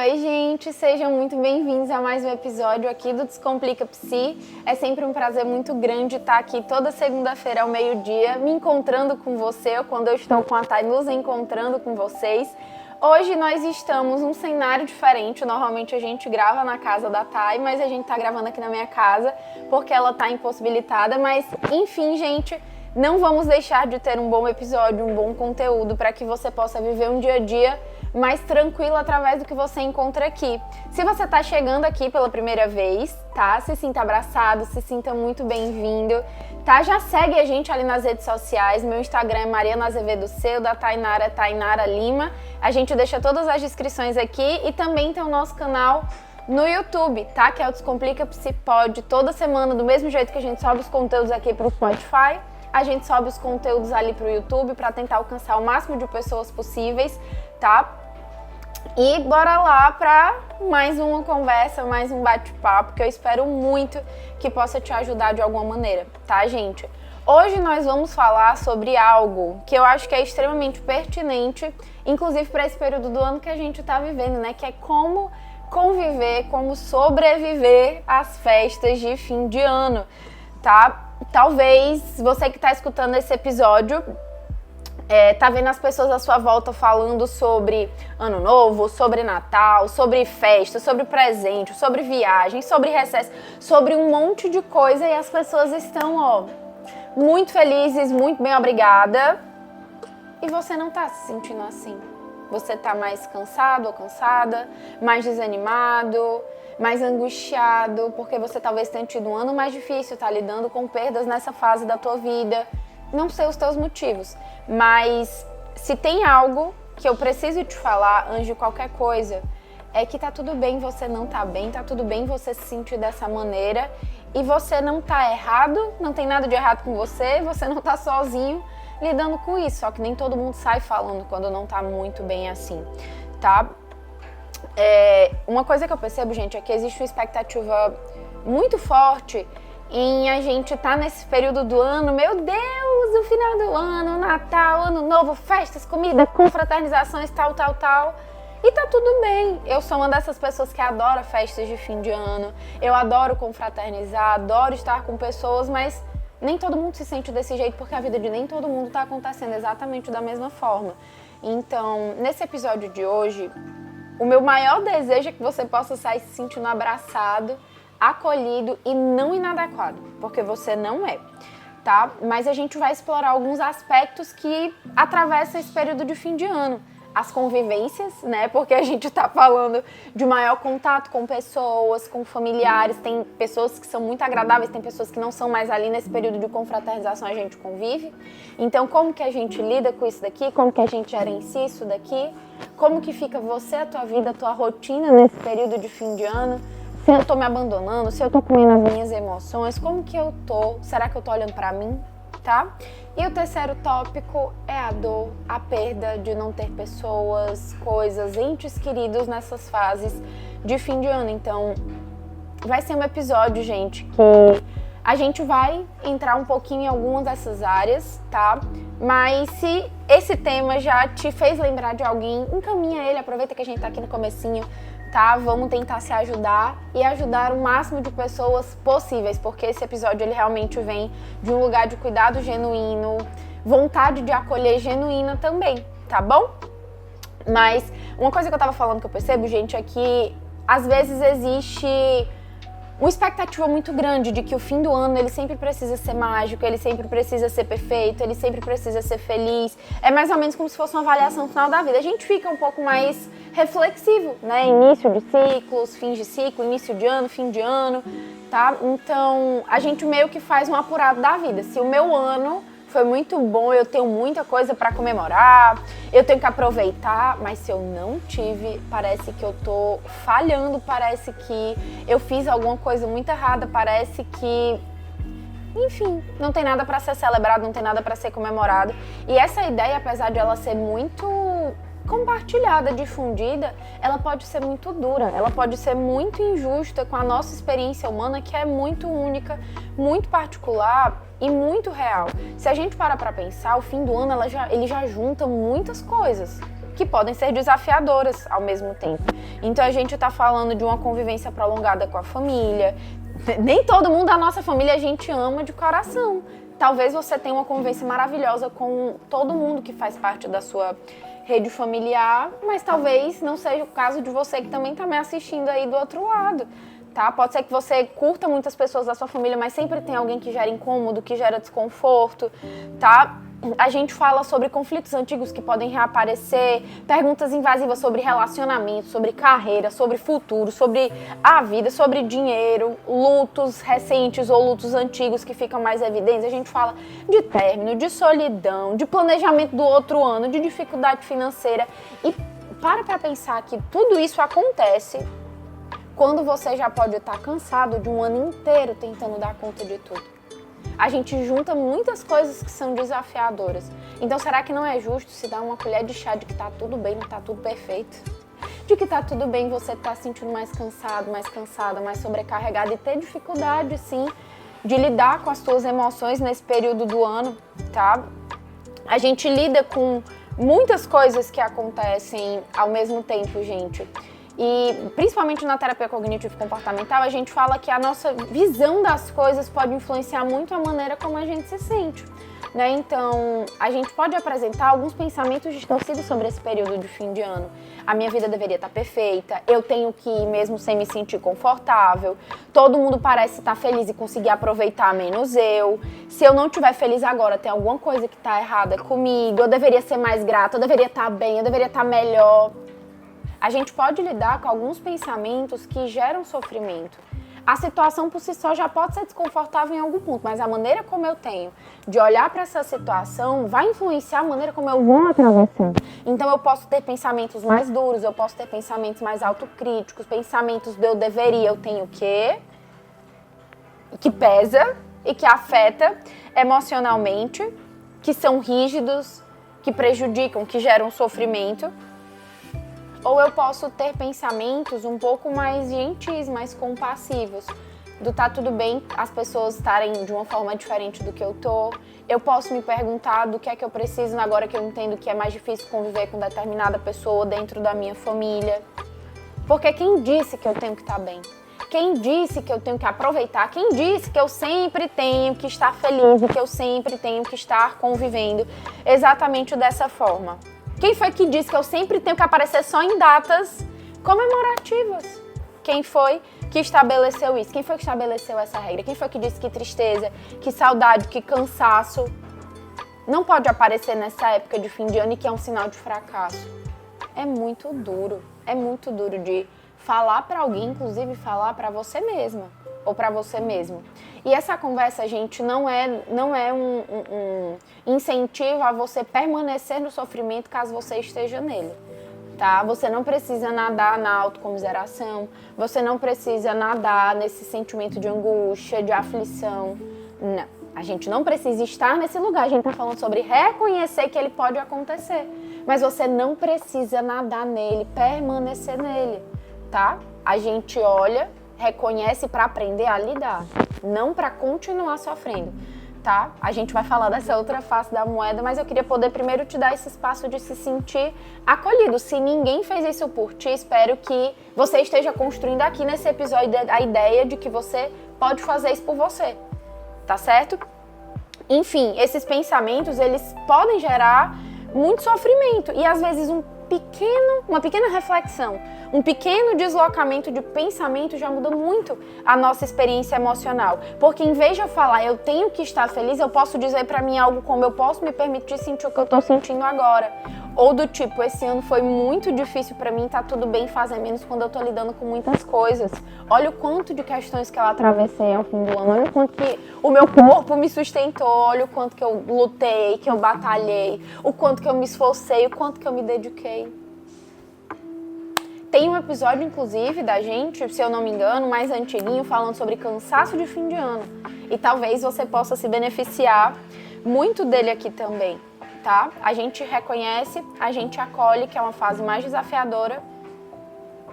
Oi, gente, sejam muito bem-vindos a mais um episódio aqui do Descomplica Psi. É sempre um prazer muito grande estar aqui toda segunda-feira ao meio-dia, me encontrando com você, ou quando eu estou com a Thay, nos encontrando com vocês. Hoje nós estamos num cenário diferente, normalmente a gente grava na casa da Thay, mas a gente tá gravando aqui na minha casa porque ela tá impossibilitada, mas enfim, gente, não vamos deixar de ter um bom episódio, um bom conteúdo para que você possa viver um dia a dia mais tranquilo através do que você encontra aqui. Se você está chegando aqui pela primeira vez, tá? Se sinta abraçado, se sinta muito bem-vindo, tá? Já segue a gente ali nas redes sociais. Meu Instagram é Mariana Azevedo, seu da Tainara é Tainara Lima. A gente deixa todas as descrições aqui e também tem o nosso canal no YouTube, tá? Que é o Descomplica Psipod. Toda semana, do mesmo jeito que a gente sobe os conteúdos aqui para o Spotify, a gente sobe os conteúdos ali para o YouTube para tentar alcançar o máximo de pessoas possíveis, tá? E bora lá para mais uma conversa, mais um bate-papo, que eu espero muito que possa te ajudar de alguma maneira, tá, gente? Hoje nós vamos falar sobre algo que eu acho que é extremamente pertinente, inclusive para esse período do ano que a gente tá vivendo, né? Que é como conviver, como sobreviver às festas de fim de ano, tá? Talvez você que tá escutando esse episódio tá vendo as pessoas à sua volta falando sobre Ano Novo, sobre Natal, sobre festa, sobre presente, sobre viagem, sobre recesso, sobre um monte de coisa e as pessoas estão, muito felizes, muito bem, obrigada. E você não tá se sentindo assim. Você tá mais cansado ou cansada, mais desanimado, mais angustiado, porque você talvez tenha tido um ano mais difícil, tá lidando com perdas nessa fase da tua vida. Não sei os teus motivos, mas se tem algo que eu preciso te falar antes de qualquer coisa, é que tá tudo bem você não tá bem, tá tudo bem você se sentir dessa maneira e você não tá errado, não tem nada de errado com você não tá sozinho lidando com isso, só que nem todo mundo sai falando quando não tá muito bem assim, tá? Uma coisa que eu percebo, gente, é que existe uma expectativa muito forte em a gente tá nesse período do ano, meu Deus, o final do ano, Natal, Ano Novo, festas, comida, confraternizações, tal. E tá tudo bem. Eu sou uma dessas pessoas que adora festas de fim de ano, eu adoro confraternizar, adoro estar com pessoas, mas nem todo mundo se sente desse jeito, porque a vida de nem todo mundo tá acontecendo exatamente da mesma forma. Então, nesse episódio de hoje, o meu maior desejo é que você possa sair se sentindo abraçado, acolhido e não inadequado, porque você não é, tá? Mas a gente vai explorar alguns aspectos que atravessam esse período de fim de ano. As convivências, né? Porque a gente tá falando de maior contato com pessoas, com familiares, tem pessoas que são muito agradáveis, tem pessoas que não são mais ali nesse período de confraternização, a gente convive. Então, como que a gente lida com isso daqui? Como que a gente gerencia isso daqui? Como que fica você, a tua vida, a tua rotina nesse período de fim de ano? Se eu tô me abandonando, se eu tô comendo as minhas emoções, como que eu tô? Será que eu tô olhando pra mim? Tá? E o terceiro tópico é a dor, a perda de não ter pessoas, coisas, entes queridos nessas fases de fim de ano. Então, vai ser um episódio, gente, que a gente vai entrar um pouquinho em algumas dessas áreas, tá? Mas se esse tema já te fez lembrar de alguém, encaminha ele, aproveita que a gente tá aqui no comecinho, tá? Vamos tentar se ajudar e ajudar o máximo de pessoas possíveis, porque esse episódio ele realmente vem de um lugar de cuidado genuíno, vontade de acolher genuína também, tá bom? Mas uma coisa que eu tava falando que eu percebo, gente, é que às vezes existe uma expectativa muito grande de que o fim do ano ele sempre precisa ser mágico, ele sempre precisa ser perfeito, ele sempre precisa ser feliz. É mais ou menos como se fosse uma avaliação final da vida. A gente fica um pouco mais reflexivo, né? Início de ciclos, fim de ciclo, início de ano, fim de ano, tá? Então, a gente meio que faz um apurado da vida. Se o meu ano foi muito bom, eu tenho muita coisa para comemorar, eu tenho que aproveitar, mas se eu não tive, parece que eu tô falhando, parece que eu fiz alguma coisa muito errada, parece que, enfim, não tem nada para ser celebrado, não tem nada para ser comemorado. E essa ideia, apesar de ela ser muito compartilhada, difundida, ela pode ser muito dura, ela pode ser muito injusta com a nossa experiência humana, que é muito única, muito particular e muito real. Se a gente parar pra pensar, o fim do ano ele já junta muitas coisas. que podem ser desafiadoras ao mesmo tempo. Então a gente está falando de uma convivência prolongada com a família. Nem todo mundo da nossa família a gente ama de coração. Talvez você tenha uma convivência maravilhosa com todo mundo que faz parte da sua rede familiar, mas talvez não seja o caso de você que também está me assistindo aí do outro lado. Tá? Pode ser que você curta muitas pessoas da sua família, mas sempre tem alguém que gera incômodo, que gera desconforto, tá? A gente fala sobre conflitos antigos que podem reaparecer, perguntas invasivas sobre relacionamento, sobre carreira, sobre futuro, sobre a vida, sobre dinheiro, lutos recentes ou lutos antigos que ficam mais evidentes. A gente fala de término, de solidão, de planejamento do outro ano, de dificuldade financeira. E para pensar que tudo isso acontece quando você já pode estar cansado de um ano inteiro tentando dar conta de tudo. A gente junta muitas coisas que são desafiadoras. Então, será que não é justo se dar uma colher de chá de que tá tudo bem, não tá tudo perfeito? De que tá tudo bem você tá se sentindo mais cansado, mais cansada, mais sobrecarregado e ter dificuldade, sim, de lidar com as suas emoções nesse período do ano, tá? A gente lida com muitas coisas que acontecem ao mesmo tempo, gente. E principalmente na terapia cognitivo-comportamental, a gente fala que a nossa visão das coisas pode influenciar muito a maneira como a gente se sente, né? Então, a gente pode apresentar alguns pensamentos distorcidos sobre esse período de fim de ano. A minha vida deveria estar perfeita, eu tenho que ir mesmo sem me sentir confortável, todo mundo parece estar feliz e conseguir aproveitar menos eu. Se eu não estiver feliz agora, tem alguma coisa que está errada comigo, eu deveria ser mais grata, eu deveria estar bem, eu deveria estar melhor. A gente pode lidar com alguns pensamentos que geram sofrimento. A situação por si só já pode ser desconfortável em algum ponto, mas a maneira como eu tenho de olhar para essa situação vai influenciar a maneira como eu vou atravessar. Então eu posso ter pensamentos mais duros, eu posso ter pensamentos mais autocríticos, pensamentos de eu deveria, eu tenho que pesa e que afeta emocionalmente, que são rígidos, que prejudicam, que geram sofrimento. Ou eu posso ter pensamentos um pouco mais gentis, mais compassivos. Do tá tudo bem as pessoas estarem de uma forma diferente do que eu tô. Eu posso me perguntar do que é que eu preciso agora que eu entendo que é mais difícil conviver com determinada pessoa dentro da minha família. Porque quem disse que eu tenho que estar bem? Quem disse que eu tenho que aproveitar? Quem disse que eu sempre tenho que estar feliz e que eu sempre tenho que estar convivendo exatamente dessa forma? Quem foi que disse que eu sempre tenho que aparecer só em datas comemorativas? Quem foi que estabeleceu isso? Quem foi que estabeleceu essa regra? Quem foi que disse que tristeza, que saudade, que cansaço não pode aparecer nessa época de fim de ano e que é um sinal de fracasso? É muito duro de falar para alguém, inclusive falar para você mesma ou para você mesmo. E essa conversa, gente, não é um incentivo a você permanecer no sofrimento caso você esteja nele, tá? Você não precisa nadar na autocomiseração, você não precisa nadar nesse sentimento de angústia, de aflição. Não, a gente não precisa estar nesse lugar, a gente tá falando sobre reconhecer que ele pode acontecer, mas você não precisa nadar nele, permanecer nele, tá? A gente olha, reconhece para aprender a lidar, não para continuar sofrendo, tá? A gente vai falar dessa outra face da moeda, mas eu queria poder primeiro te dar esse espaço de se sentir acolhido. Se ninguém fez isso por ti, espero que você esteja construindo aqui nesse episódio a ideia de que você pode fazer isso por você, tá certo? Enfim, esses pensamentos, eles podem gerar muito sofrimento e às vezes uma pequena reflexão, um pequeno deslocamento de pensamento já muda muito a nossa experiência emocional. Porque em vez de eu falar, eu tenho que estar feliz, eu posso dizer pra mim algo como eu posso me permitir sentir o que eu tô sentindo agora. Ou do tipo, esse ano foi muito difícil pra mim, tá tudo bem fazer menos quando eu tô lidando com muitas coisas. Olha o quanto de questões que eu atravessei ao fim do ano, olha o quanto que o meu corpo me sustentou, olha o quanto que eu lutei, que eu batalhei, o quanto que eu me esforcei, o quanto que eu me dediquei. Tem um episódio, inclusive, da gente, se eu não me engano, mais antiguinho, falando sobre cansaço de fim de ano. E talvez você possa se beneficiar muito dele aqui também, tá? A gente reconhece, a gente acolhe que é uma fase mais desafiadora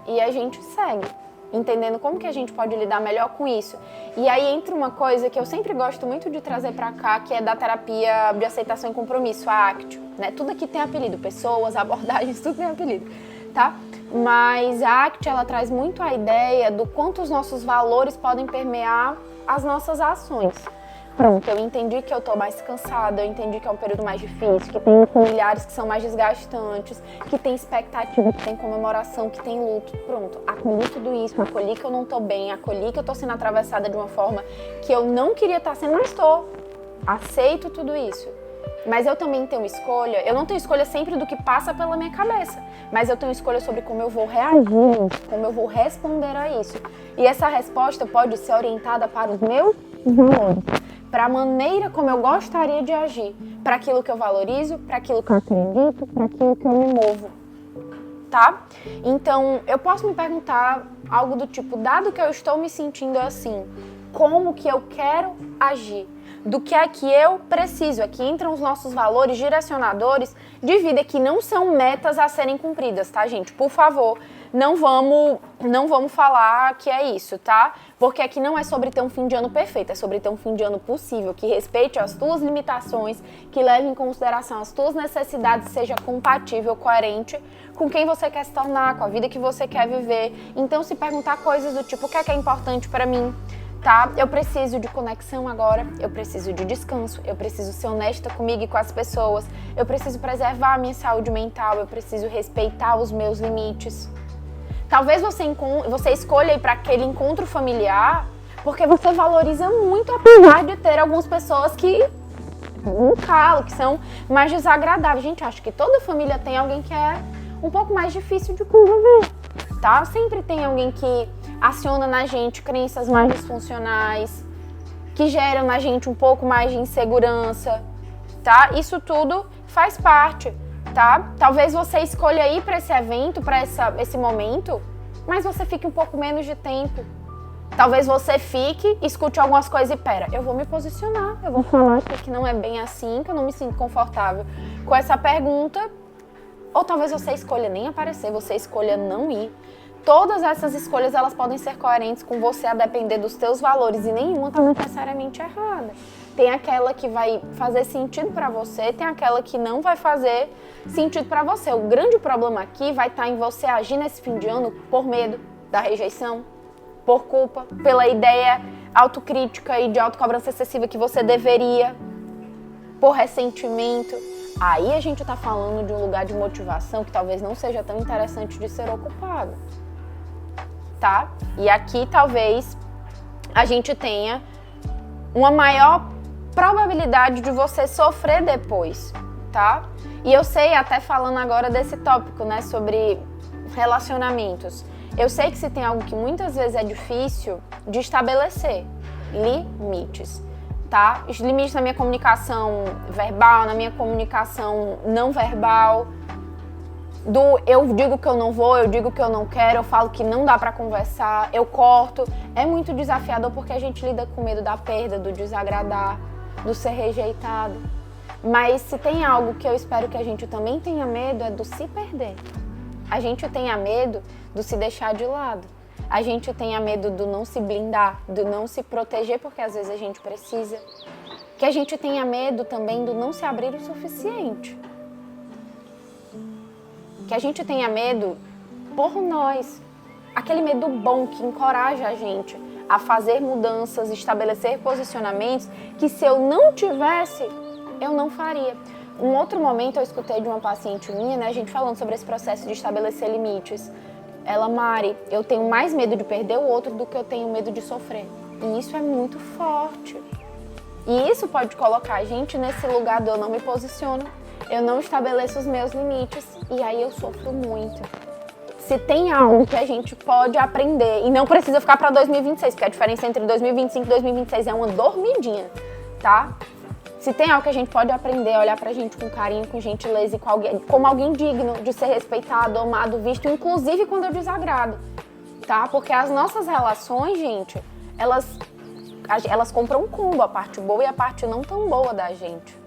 e a gente segue. entendendo como que a gente pode lidar melhor com isso. E aí entra uma coisa que eu sempre gosto muito de trazer pra cá, que é da terapia de aceitação e compromisso, a ACT, né? Tudo aqui tem apelido, pessoas, abordagens, tudo tem apelido, tá? Mas a ACT, ela traz muito a ideia do quanto os nossos valores podem permear as nossas ações. Pronto, eu entendi que eu tô mais cansada, eu entendi que é um período mais difícil, que tem familiares que são mais desgastantes, que tem expectativa, que tem comemoração, que tem luto. Pronto, acolhi tudo isso, acolhi que eu não tô bem, acolhi que eu tô sendo atravessada de uma forma que eu não queria estar sendo, mas tô. Aceito tudo isso. Mas eu também tenho escolha, eu não tenho escolha sempre do que passa pela minha cabeça, mas eu tenho escolha sobre como eu vou reagir, como eu vou responder a isso. E essa resposta pode ser orientada para os meus valores, para a maneira como eu gostaria de agir, para aquilo que eu valorizo, para aquilo que eu acredito, para aquilo que eu me movo, tá? Então, eu posso me perguntar algo do tipo, dado que eu estou me sentindo assim, como que eu quero agir? Do que é que eu preciso? Aqui entram os nossos valores direcionadores de vida, que não são metas a serem cumpridas, tá, gente? Por favor, não vamos falar que é isso, tá? Porque aqui não é sobre ter um fim de ano perfeito, é sobre ter um fim de ano possível, que respeite as tuas limitações, que leve em consideração as tuas necessidades, seja compatível, coerente com quem você quer se tornar, com a vida que você quer viver. Então, se perguntar coisas do tipo, o que é importante para mim? Tá? Eu preciso de conexão agora, eu preciso de descanso, eu preciso ser honesta comigo e com as pessoas, eu preciso preservar a minha saúde mental, eu preciso respeitar os meus limites. Talvez você escolha ir para aquele encontro familiar porque você valoriza muito, apesar de ter algumas pessoas que não calam, que são mais desagradáveis. Gente, acho que toda família tem alguém que é um pouco mais difícil de conviver, tá? Sempre tem alguém que aciona na gente crenças mais disfuncionais, que geram na gente um pouco mais de insegurança, tá? Isso tudo faz parte, tá? Talvez você escolha ir para esse evento, para esse momento, mas você fique um pouco menos de tempo. Talvez você fique, escute algumas coisas e pera, eu vou me posicionar, eu vou falar que não é bem assim, que eu não me sinto confortável com essa pergunta. Ou talvez você escolha nem aparecer, você escolha não ir. Todas essas escolhas, elas podem ser coerentes com você a depender dos teus valores e nenhuma está necessariamente errada. Tem aquela que vai fazer sentido para você, tem aquela que não vai fazer sentido para você. O grande problema aqui vai estar em você agir nesse fim de ano por medo da rejeição, por culpa, pela ideia autocrítica e de autocobrança excessiva que você deveria, por ressentimento. Aí a gente está falando de um lugar de motivação que talvez não seja tão interessante de ser ocupado. Tá? E aqui talvez a gente tenha uma maior probabilidade de você sofrer depois, tá? E eu sei, até falando agora desse tópico, né, sobre relacionamentos, eu sei que se tem algo que muitas vezes é difícil de estabelecer, limites, tá? Os limites na minha comunicação verbal, na minha comunicação não verbal, eu digo que eu não vou, eu digo que eu não quero, eu falo que não dá pra conversar, eu corto. É muito desafiador porque a gente lida com medo da perda, do desagradar, do ser rejeitado. Mas se tem algo que eu espero que a gente também tenha medo, é do se perder. A gente tenha medo do se deixar de lado. A gente tenha medo do não se blindar, do não se proteger, porque às vezes a gente precisa. Que a gente tenha medo também do não se abrir o suficiente. Que a gente tenha medo por nós. Aquele medo bom que encoraja a gente a fazer mudanças, estabelecer posicionamentos que se eu não tivesse, eu não faria. Um outro momento eu escutei de uma paciente minha, né, a gente falando sobre esse processo de estabelecer limites. Ela, Mari, eu tenho mais medo de perder o outro do que eu tenho medo de sofrer. E isso é muito forte. E isso pode colocar a gente nesse lugar do eu não me posiciono, eu não estabeleço os meus limites e aí eu sofro muito. Se tem algo que a gente pode aprender, e não precisa ficar para 2026, porque a diferença entre 2025 e 2026 é uma dormidinha, tá? Se tem algo que a gente pode aprender, olhar pra gente com carinho, com gentileza e como alguém digno de ser respeitado, amado, visto, inclusive quando eu desagrado, tá? Porque as nossas relações, gente, elas compram um combo, a parte boa e a parte não tão boa da gente,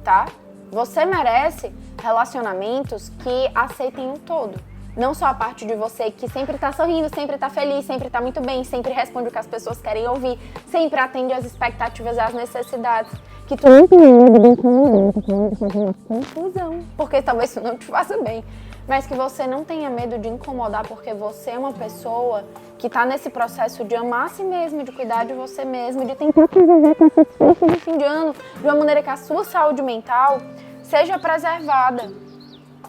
tá? Você merece relacionamentos que aceitem o todo. Não só a parte de você que sempre tá sorrindo, sempre tá feliz, sempre tá muito bem, sempre responde o que as pessoas querem ouvir, sempre atende às expectativas e às necessidades. Que tu não tem medo de confusão, porque talvez isso não te faça bem. Mas que você não tenha medo de incomodar, porque você é uma pessoa que tá nesse processo de amar a si mesmo, de cuidar de você mesmo, de tentar viver com esse esforço de fim de ano, de uma maneira que a sua saúde mental seja preservada.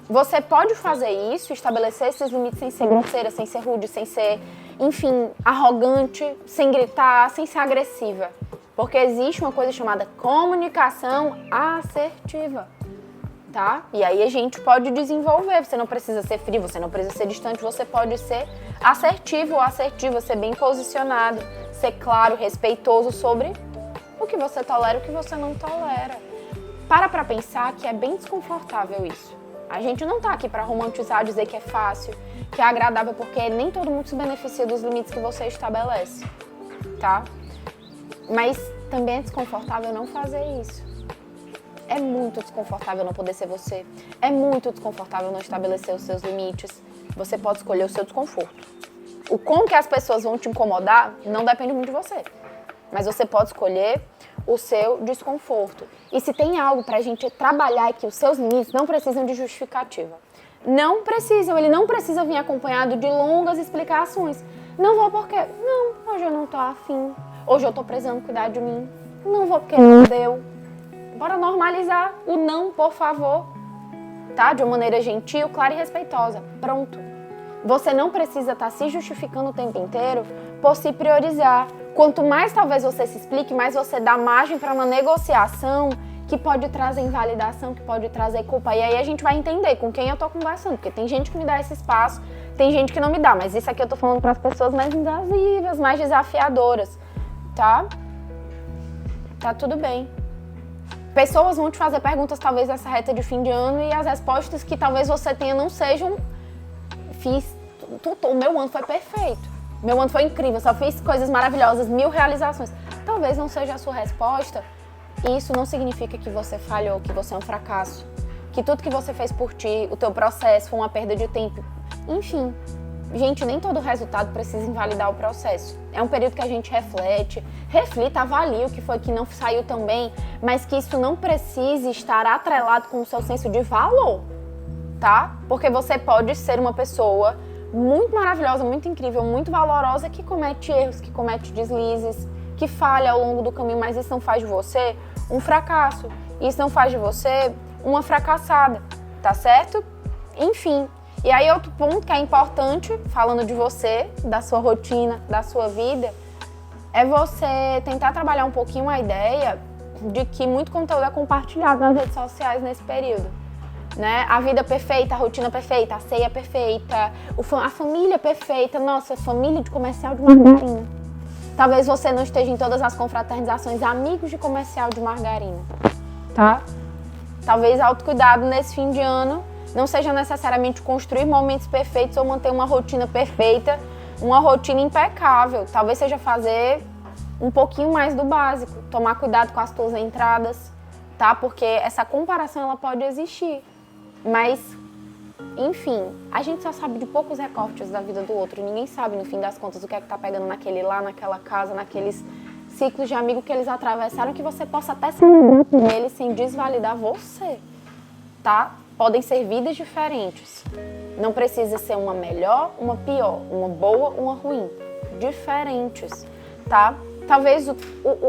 Você pode fazer isso, estabelecer esses limites sem ser grosseira, sem ser rude, sem ser, enfim, arrogante, sem gritar, sem ser agressiva. Porque existe uma coisa chamada comunicação assertiva. Tá? E aí a gente pode desenvolver, você não precisa ser frio, você não precisa ser distante, você pode ser assertivo ou assertiva, ser bem posicionado, ser claro, respeitoso sobre o que você tolera e o que você não tolera. Para pensar que é bem desconfortável isso. A gente não tá aqui para romantizar, dizer que é fácil, que é agradável, porque nem todo mundo se beneficia dos limites que você estabelece, tá? Mas também é desconfortável não fazer isso. É muito desconfortável não poder ser você. É muito desconfortável não estabelecer os seus limites. Você pode escolher o seu desconforto. O como que as pessoas vão te incomodar não depende muito de você. Mas você pode escolher o seu desconforto. E se tem algo pra gente trabalhar é que os seus limites não precisam de justificativa. Não precisam, ele não precisa vir acompanhado de longas explicações. Não vou porque, não, hoje eu não tô afim. Hoje eu tô precisando cuidar de mim. Não vou porque não deu. Bora normalizar o não, por favor, tá? De uma maneira gentil, clara e respeitosa. Pronto. Você não precisa estar se justificando o tempo inteiro por se priorizar. Quanto mais talvez você se explique, mais você dá margem para uma negociação que pode trazer invalidação, que pode trazer culpa. E aí a gente vai entender com quem eu tô conversando, porque tem gente que me dá esse espaço, tem gente que não me dá. Mas isso aqui eu tô falando para as pessoas mais invasivas, mais desafiadoras, tá? Tá tudo bem. Pessoas vão te fazer perguntas talvez nessa reta de fim de ano e as respostas que talvez você tenha não sejam o meu ano foi perfeito, meu ano foi incrível, só fiz coisas maravilhosas, 1000 realizações. Talvez não seja a sua resposta e isso não significa que você falhou, que você é um fracasso, que tudo que você fez por ti, o teu processo foi uma perda de tempo. Enfim, gente, nem todo resultado precisa invalidar o processo. É um período que a gente reflita, avalie o que foi que não saiu tão bem, mas que isso não precise estar atrelado com o seu senso de valor, tá? Porque você pode ser uma pessoa muito maravilhosa, muito incrível, muito valorosa, que comete erros, que comete deslizes, que falha ao longo do caminho, mas isso não faz de você um fracasso. Isso não faz de você uma fracassada, tá certo? Enfim. E aí outro ponto que é importante, falando de você, da sua rotina, da sua vida, é você tentar trabalhar um pouquinho a ideia de que muito conteúdo é compartilhado nas redes sociais nesse período, né? A vida perfeita, a rotina perfeita, a ceia perfeita, a família perfeita, nossa, família de comercial de margarina. Talvez você não esteja em todas as confraternizações, amigos de comercial de margarina, tá? Talvez autocuidado nesse fim de ano não seja necessariamente construir momentos perfeitos ou manter uma rotina perfeita, uma rotina impecável. Talvez seja fazer um pouquinho mais do básico, tomar cuidado com as tuas entradas, tá? Porque essa comparação ela pode existir, mas, enfim, a gente só sabe de poucos recortes da vida do outro. Ninguém sabe, no fim das contas, o que é que tá pegando naquele lá, naquela casa, naqueles ciclos de amigo que eles atravessaram, que você possa até celebrar com eles sem desvalidar você, tá? Podem ser vidas diferentes. Não precisa ser uma melhor, uma pior, uma boa, uma ruim. Diferentes, tá? Talvez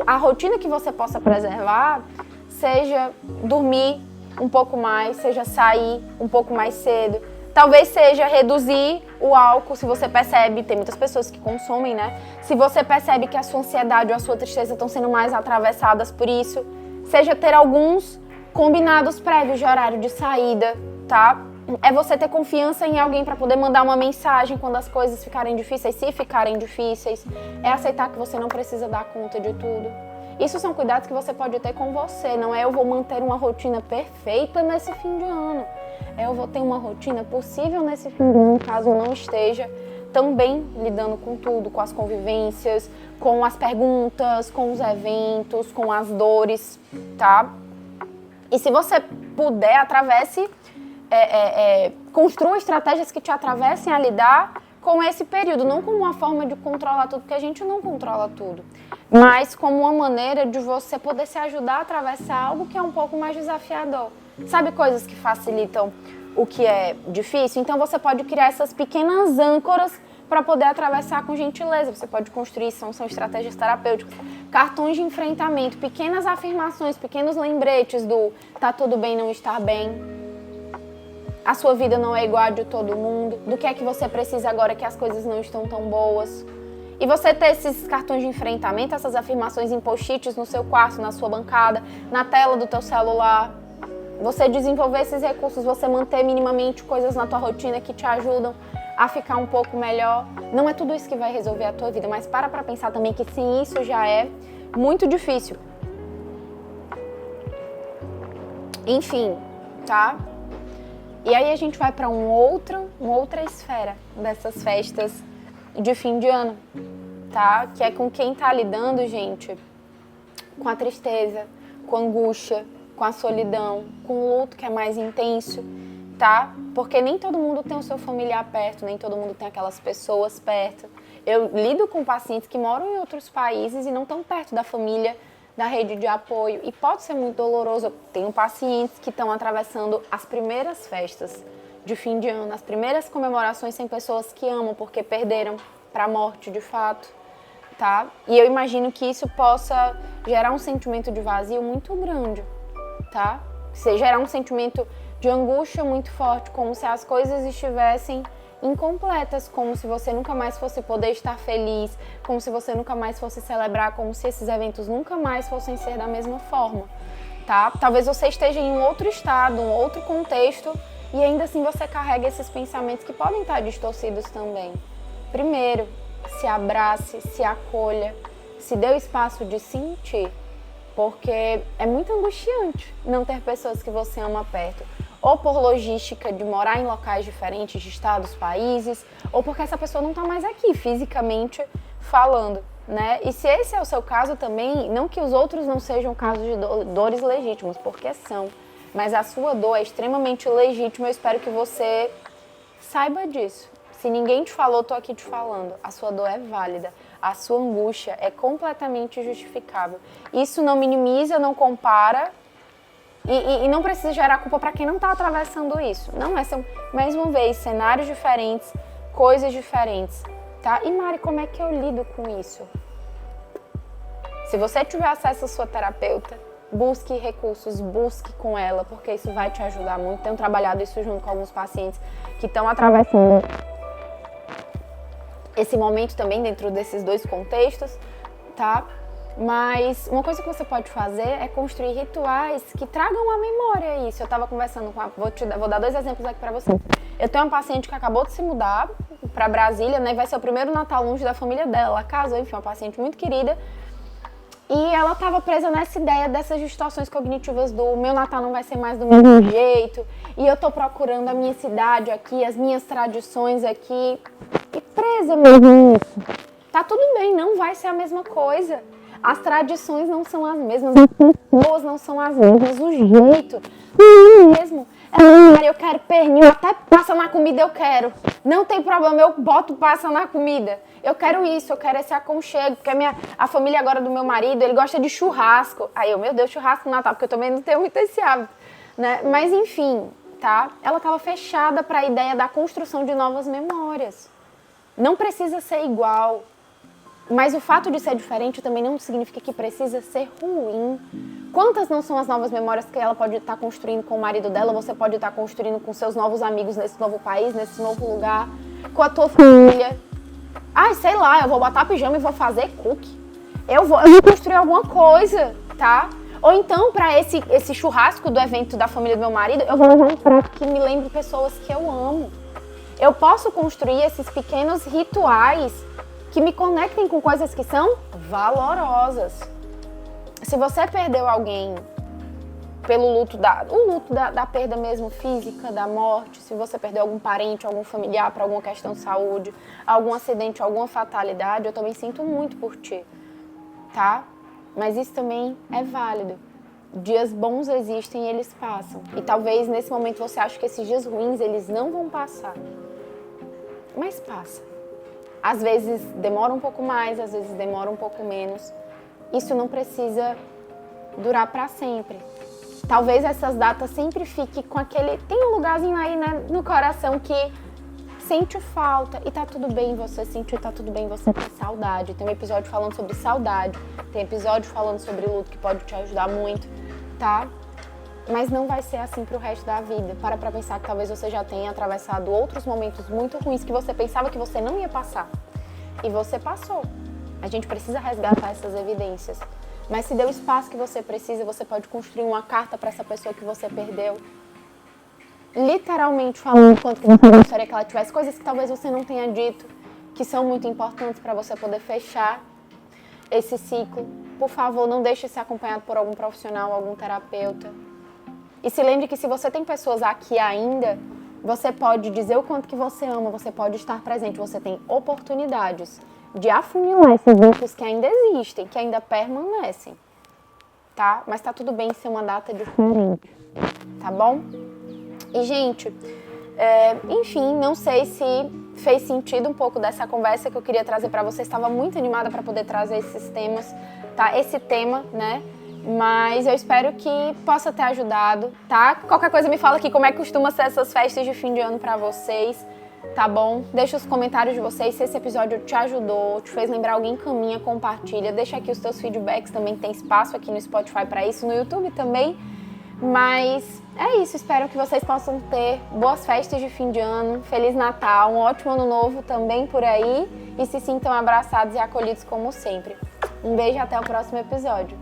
a rotina que você possa preservar seja dormir um pouco mais, seja sair um pouco mais cedo. Talvez seja reduzir o álcool, se você percebe, tem muitas pessoas que consomem, né? Se você percebe que a sua ansiedade ou a sua tristeza estão sendo mais atravessadas por isso, seja ter alguns combinados prévios de horário de saída, tá? É você ter confiança em alguém para poder mandar uma mensagem quando as coisas ficarem difíceis, se ficarem difíceis. É aceitar que você não precisa dar conta de tudo. Isso são cuidados que você pode ter com você, não é eu vou manter uma rotina perfeita nesse fim de ano. É eu vou ter uma rotina possível nesse fim de ano, caso não esteja também lidando com tudo, com as convivências, com as perguntas, com os eventos, com as dores, tá? E se você puder, atravesse construa estratégias que te atravessem a lidar com esse período, não como uma forma de controlar tudo, porque a gente não controla tudo, mas como uma maneira de você poder se ajudar a atravessar algo que é um pouco mais desafiador. Sabe, coisas que facilitam o que é difícil? Então você pode criar essas pequenas âncoras para poder atravessar com gentileza. Você pode construir, são estratégias terapêuticas, cartões de enfrentamento, pequenas afirmações, pequenos lembretes do tá tudo bem não estar bem. A sua vida não é igual a de todo mundo. Do que é que você precisa agora que as coisas não estão tão boas. E você ter esses cartões de enfrentamento, essas afirmações em post-its no seu quarto, na sua bancada, na tela do teu celular. Você desenvolver esses recursos, você manter minimamente coisas na tua rotina que te ajudam a ficar um pouco melhor. Não é tudo isso que vai resolver a tua vida, mas para pensar também que sim, isso já é muito difícil. Enfim, tá? E aí a gente vai para uma outra esfera dessas festas de fim de ano, tá? Que é com quem tá lidando, gente, com a tristeza, com a angústia, com a solidão, com o luto que é mais intenso, tá? Porque nem todo mundo tem o seu familiar perto, nem todo mundo tem aquelas pessoas perto. Eu lido com pacientes que moram em outros países e não estão perto da família, da rede de apoio, e pode ser muito doloroso. Eu tenho pacientes que estão atravessando as primeiras festas de fim de ano, as primeiras comemorações sem pessoas que amam porque perderam para a morte de fato, tá? E eu imagino que isso possa gerar um sentimento de vazio muito grande, tá? Gerar um sentimento de angústia muito forte, como se as coisas estivessem incompletas, como se você nunca mais fosse poder estar feliz, como se você nunca mais fosse celebrar, como se esses eventos nunca mais fossem ser da mesma forma, tá? Talvez você esteja em um outro estado, um outro contexto, e ainda assim você carrega esses pensamentos que podem estar distorcidos também. Primeiro, se abrace, se acolha, se dê o espaço de sentir, porque é muito angustiante não ter pessoas que você ama perto. Ou por logística de morar em locais diferentes de estados, países, ou porque essa pessoa não está mais aqui fisicamente falando, né? E se esse é o seu caso também, não que os outros não sejam casos de dores legítimos, porque são, mas a sua dor é extremamente legítima, eu espero que você saiba disso. Se ninguém te falou, tô aqui te falando. A sua dor é válida, a sua angústia é completamente justificável. Isso não minimiza, não compara, e não precisa gerar culpa para quem não está atravessando isso. Não, são, mais uma vez, cenários diferentes, coisas diferentes, tá? E Mari, como é que eu lido com isso? Se você tiver acesso à sua terapeuta, busque recursos, busque com ela, porque isso vai te ajudar muito. Tenho trabalhado isso junto com alguns pacientes que estão atravessando esse momento também dentro desses dois contextos, tá? Mas uma coisa que você pode fazer é construir rituais que tragam à memória isso. Eu estava conversando com vou dar 2 exemplos aqui para você. Eu tenho uma paciente que acabou de se mudar para Brasília, né? Vai ser o primeiro Natal longe da família dela. Ela casou, enfim, uma paciente muito querida. E ela estava presa nessa ideia dessas distorções cognitivas do meu Natal não vai ser mais do mesmo jeito. E eu tô procurando a minha cidade aqui, as minhas tradições aqui. E presa mesmo nisso. Tá tudo bem, não vai ser a mesma coisa. As tradições não são as mesmas, as pessoas não são as mesmas, o jeito não é o mesmo. Eu quero pernil, até passa na comida eu quero. Não tem problema, eu boto passa na comida. Eu quero isso, eu quero esse aconchego, porque a família agora do meu marido, ele gosta de churrasco. Aí meu Deus, churrasco no Natal, porque eu também não tenho muito esse hábito, né? Mas enfim, tá? Ela estava fechada para a ideia da construção de novas memórias. Não precisa ser igual. Mas o fato de ser diferente também não significa que precisa ser ruim. Quantas não são as novas memórias que ela pode estar construindo com o marido dela, você pode estar construindo com seus novos amigos nesse novo país, nesse novo lugar, com a tua família. Ai, sei lá, eu vou botar pijama e vou fazer cookie. Eu vou construir alguma coisa, tá? Ou então, para esse churrasco do evento da família do meu marido, eu vou levar um prato que me lembre pessoas que eu amo. Eu posso construir esses pequenos rituais que me conectem com coisas que são valorosas. Se você perdeu alguém pelo luto da perda mesmo física, da morte, se você perdeu algum parente, algum familiar para alguma questão de saúde, algum acidente, alguma fatalidade, eu também sinto muito por ti, tá? Mas isso também é válido. Dias bons existem e eles passam. E talvez nesse momento você ache que esses dias ruins, eles não vão passar. Mas passa. Às vezes demora um pouco mais, às vezes demora um pouco menos. Isso não precisa durar para sempre. Talvez essas datas sempre fiquem com aquele... Tem um lugarzinho aí, né, no coração que sente falta. E tá tudo bem você sentir, tá tudo bem você ter saudade. Tem um episódio falando sobre saudade. Tem episódio falando sobre luto que pode te ajudar muito, tá? Mas não vai ser assim pro resto da vida. Para pra pensar que talvez você já tenha atravessado outros momentos muito ruins que você pensava que você não ia passar. E você passou. A gente precisa resgatar essas evidências. Mas se deu o espaço que você precisa, você pode construir uma carta para essa pessoa que você perdeu. Literalmente falando quanto que você gostaria que ela tivesse. Coisas que talvez você não tenha dito, que são muito importantes para você poder fechar esse ciclo. Por favor, não deixe de ser acompanhado por algum profissional, algum terapeuta. E se lembre que se você tem pessoas aqui ainda, você pode dizer o quanto que você ama, você pode estar presente, você tem oportunidades de afunilar esses vínculos que ainda existem, que ainda permanecem, tá? Mas tá tudo bem ser uma data diferente, tá bom? E, gente, enfim, não sei se fez sentido um pouco dessa conversa que eu queria trazer pra vocês. Estava muito animada para poder trazer esses temas, tá? Esse tema, né? Mas eu espero que possa ter ajudado, tá? Qualquer coisa me fala aqui como é que costuma ser essas festas de fim de ano pra vocês, tá bom? Deixa os comentários de vocês se esse episódio te ajudou, te fez lembrar alguém, caminha, compartilha. Deixa aqui os teus feedbacks, também tem espaço aqui no Spotify pra isso, no YouTube também. Mas é isso, espero que vocês possam ter boas festas de fim de ano, Feliz Natal, um ótimo ano novo também por aí e se sintam abraçados e acolhidos como sempre. Um beijo e até o próximo episódio.